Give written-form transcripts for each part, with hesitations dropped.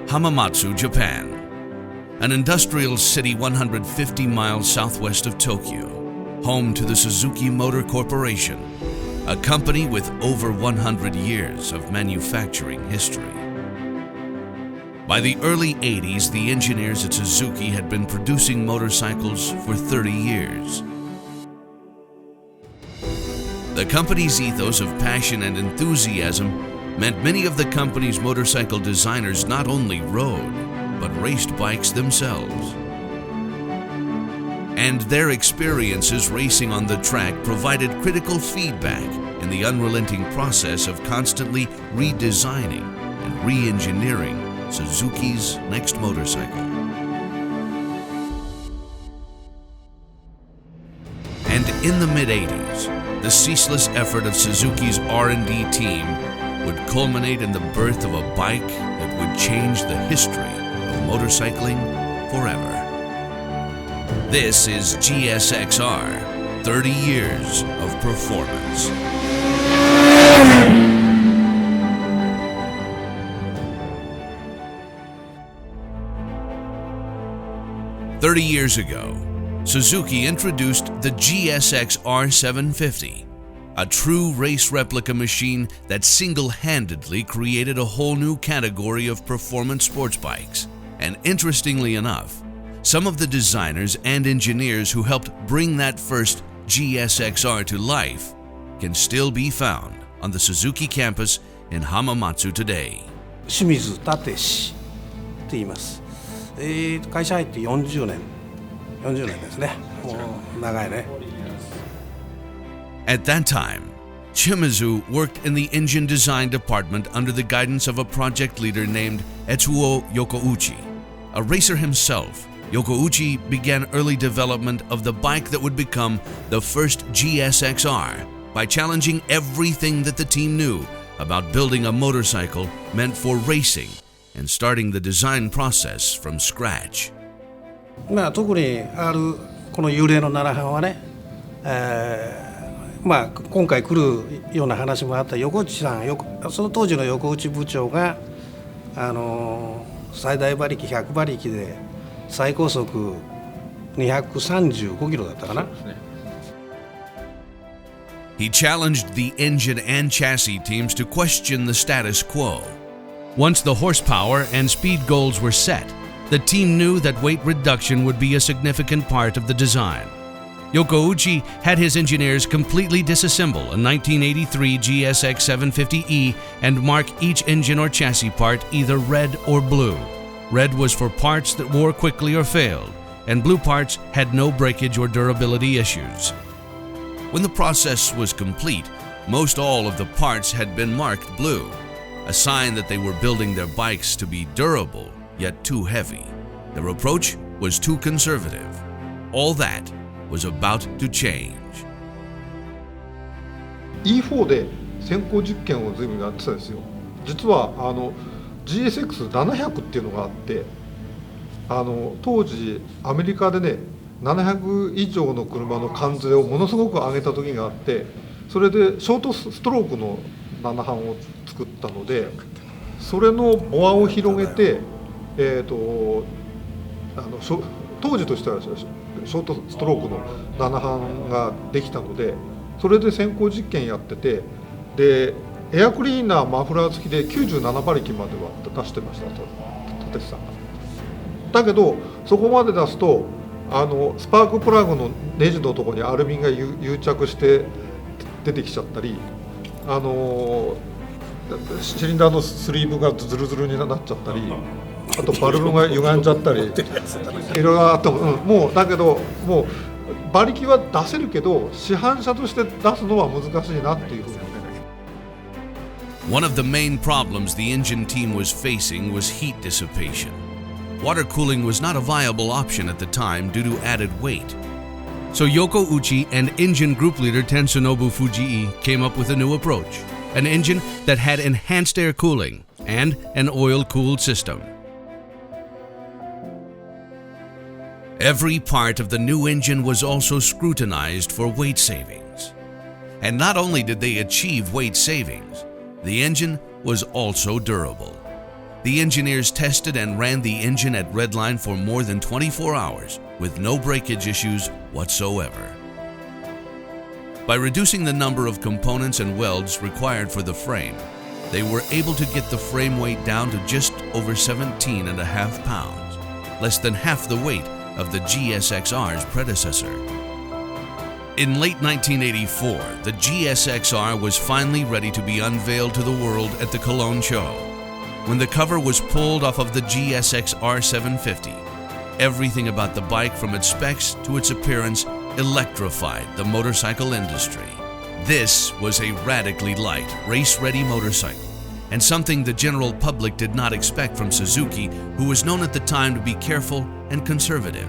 Hamamatsu, Japan, an industrial city 150 miles southwest of Tokyo, home to the Suzuki Motor Corporation, a company with over 100 years of manufacturing history. By the early 80s, the engineers at Suzuki had been producing motorcycles for 30 years. The company's ethos of passion and enthusiasm meant many of the company's motorcycle designers not only rode, but raced bikes themselves. And their experiences racing on the track provided critical feedback in the unrelenting process of constantly redesigning and re-engineering Suzuki's next motorcycle. And in the mid-80s, the ceaseless effort of Suzuki's R&D team would culminate in the birth of a bike that would change the history of motorcycling forever. This is GSX-R, 30 years of performance. "30 years ago, Suzuki introduced the GSX-R 750, a true race replica machine that single-handedly created a whole new category of performance sports bikes. And interestingly enough, some of the designers and engineers who helped bring that first GSX-R to life can still be found on the Suzuki campus in Hamamatsu today." 清水立氏と言います。会社入って40年ですね。もう長いね。At that time, Shimizu worked in the engine design department under the guidance of a project leader named Etsuo Yokouchi. A racer himself, Yokouchi began early development of the bike that would become the first GSX-R by challenging everything that the team knew about building a motorcycle meant for racing and starting the design process from scratch. 特にこの幽霊の7班はね、今回来るような話もあった横内さん、その当時の横内部長が最大馬力100馬力で最高速235キロだったかな。He challenged the engine and chassis teams to question the status quo. Once the horsepower and speed goals were set, the team knew that weight reduction would be a significant part of the design. Yokouchi had his engineers completely disassemble a 1983 GSX 750E and mark each engine or chassis part either red or blue. Red was for parts that wore quickly or failed, and blue parts had no breakage or durability issues. When the process was complete, most all of the parts had been marked blue, a sign that they were building their bikes to be durable yet too heavy. Their approach was too conservative. All that was about to change. E4 で先行実験を随分やってたんですよ。実はGSX-700 っていうのがあって、当時アメリカでね700以上の車の関税をものすごく上げた時があって、それでショートストロークの7班を作ったので、それのボアを広げて、当時としてはショートストロークの7班ができたので、それで先行実験やってて、でエアクリーナーマフラー付きで97馬力までは出してましたと立さんが。だけどそこまで出すとスパークプラグのネジのところにアルミが癒着して出てきちゃったり、シリンダーのスリーブがズルズルになっちゃったり、あとバルブが歪んじゃったりいろいろあった、もうだけどもう馬力は出せるけど市販車として出すのは難しいなっていうふうに。One of the main problems the engine team was facing was heat dissipation. Water cooling was not a viable option at the time due to added weight. So Yokouchi and engine group leader Tetsunobu Fujii came up with a new approach, an engine that had enhanced air cooling and an oil-cooled system. Every part of the new engine was also scrutinized for weight savings. And not only did they achieve weight savings, The engine was also durable. The engineers tested and ran the engine at redline for more than 24 hours with no breakage issues whatsoever. By reducing the number of components and welds required for the frame, they were able to get the frame weight down to just over 17.5 pounds, less than half the weight of the GSX-R's predecessor. In late 1984, the GSX-R was finally ready to be unveiled to the world at the Cologne show. When the cover was pulled off of the GSX-R 750, everything about the bike from its specs to its appearance electrified the motorcycle industry. This was a radically light, race-ready motorcycle, and something the general public did not expect from Suzuki, who was known at the time to be careful and conservative.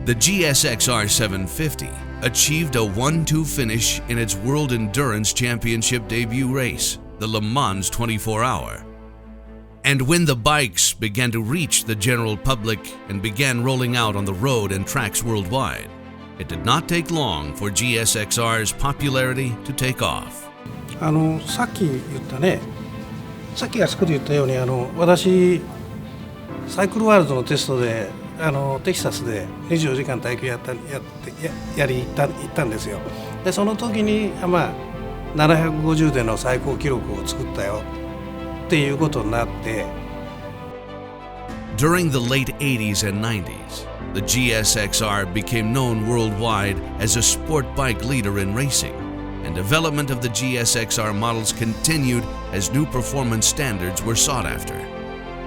The GSX-R 750 achieved a 1-2 finish in its World Endurance Championship debut race, the Le Mans 24-hour. And when the bikes began to reach the general public and began rolling out on the road and tracks worldwide, it did not take long for GSX-R's popularity to take off. さっき言ったね、さっきあそこで言ったように私サイクルワールドのテストでテキサスで24時間耐久行ったんですよ。でその時に750での最高記録を作ったよっていうことになって。During the late 80s and 90s, the GSX-R became known worldwide as a sport bike leader in racing, and development of the GSX-R models continued as new performance standards were sought after.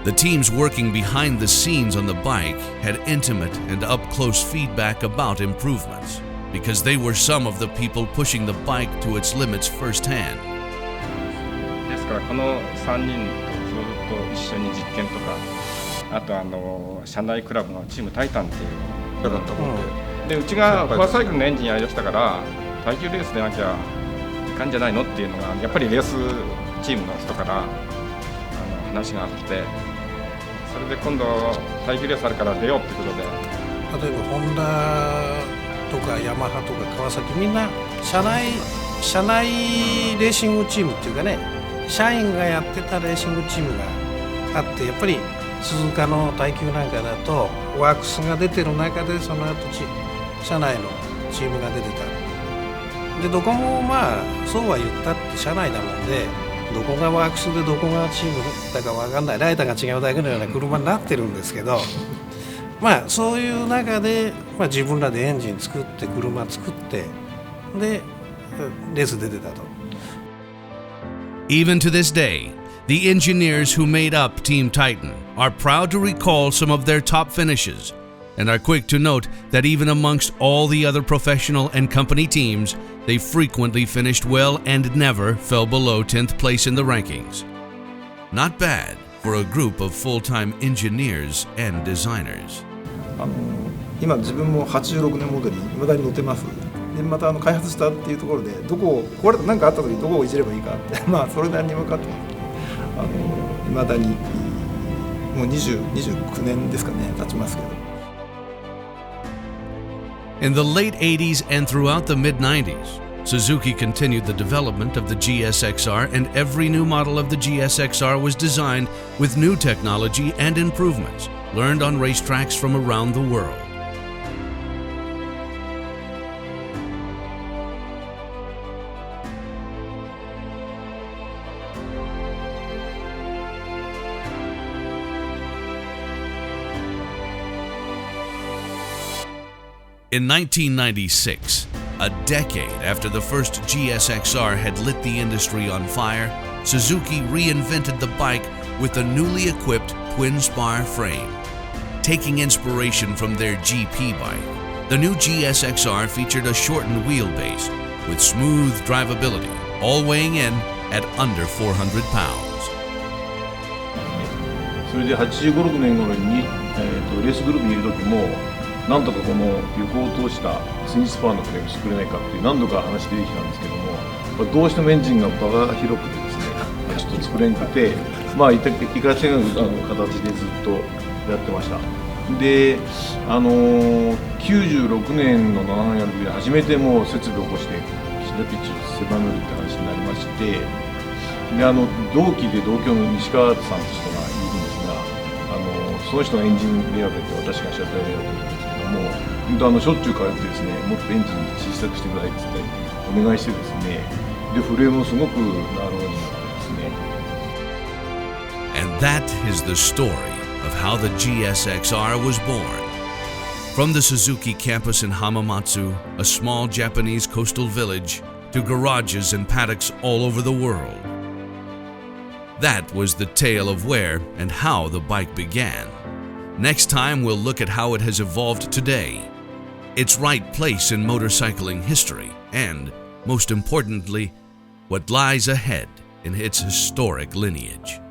The teams working behind the scenes on the bike had intimate and up-close feedback about improvements, because they were some of the people pushing the bike to its limits firsthand. ですからこの3人とずっと一緒に実験とか、あと社内クラブのチームタイタンっていうのだったもんで、うちがフォアサイクルのエンジンやりだしたから耐久レースでなきゃいかんじゃないのっていうのがやっぱりレースチームの人から話があって、それで今度耐久レースあるから出ようってことで、例えばホンダとかヤマハとか川崎みんな社内レーシングチームっていうかね、社員がやってたレーシングチームがあって、やっぱり鈴鹿の耐久なんかだとワークスが出てる中でその後社内のチームが出てた。でどこもそうは言ったって社内だもんで、どこがワークスでどこがチームだか分かんない、ライターが違うだけのような車になってるんですけど、そういう中で、自分らでエンジン作って車作ってでレース出てたと。Even to this day, the engineers who made up Team Titan are proud to recall some of their top finishes, and are quick to note that even amongst all the other professional and company teams, they frequently finished well and never fell below 10th place in the rankings. Not bad for a group of full-time engineers and designers. 今自分も86年モデルに未だに乗ってます。でまた開発したっていうところで、どこをこれ何かあった時にどこをいじればいいかってそれなりに分かってます。未だにもう29年ですかね、経ちますけど。In the late 80s and throughout the mid-90s, Suzuki continued the development of the GSX-R, and every new model of the GSX-R was designed with new technology and improvements learned on racetracks from around the world. In 1996, a decade after the first GSX-R had lit the industry on fire, Suzuki reinvented the bike with a newly equipped twin-spar frame. Taking inspiration from their GP bike, the new GSX-R featured a shortened wheelbase with smooth drivability, all weighing in at under 400 pounds. それで85、6年頃に、レースグループにいる時もなんとかこの横を通したツインスパーのフレームしてくれないかっていう何度か話出てきたんですけども、どうしてもエンジンが場が広くてですね、ちょっと作れなくて、いかせぬ形でずっとやってました。で、96年の7やる時で初めてもう設備を起こして岸田ピッチを狭めるって話になりまして、で同期で同郷の西川さんという人がいるんですが、その人がエンジンレイアウトで私が車体レイアウトなんですけども、本当しょっちゅう通ってですね、もっとエンジン小さくしてくださいって言ってお願いしてですね、でフレームもすごくなるようになってですね。And that is the story of how the GSX-R was born. From the Suzuki campus in Hamamatsu, a small Japanese coastal village, to garages and paddocks all over the world. That was the tale of where and how the bike began. Next time we'll look at how it has evolved today, its right place in motorcycling history, and, most importantly, what lies ahead in its historic lineage.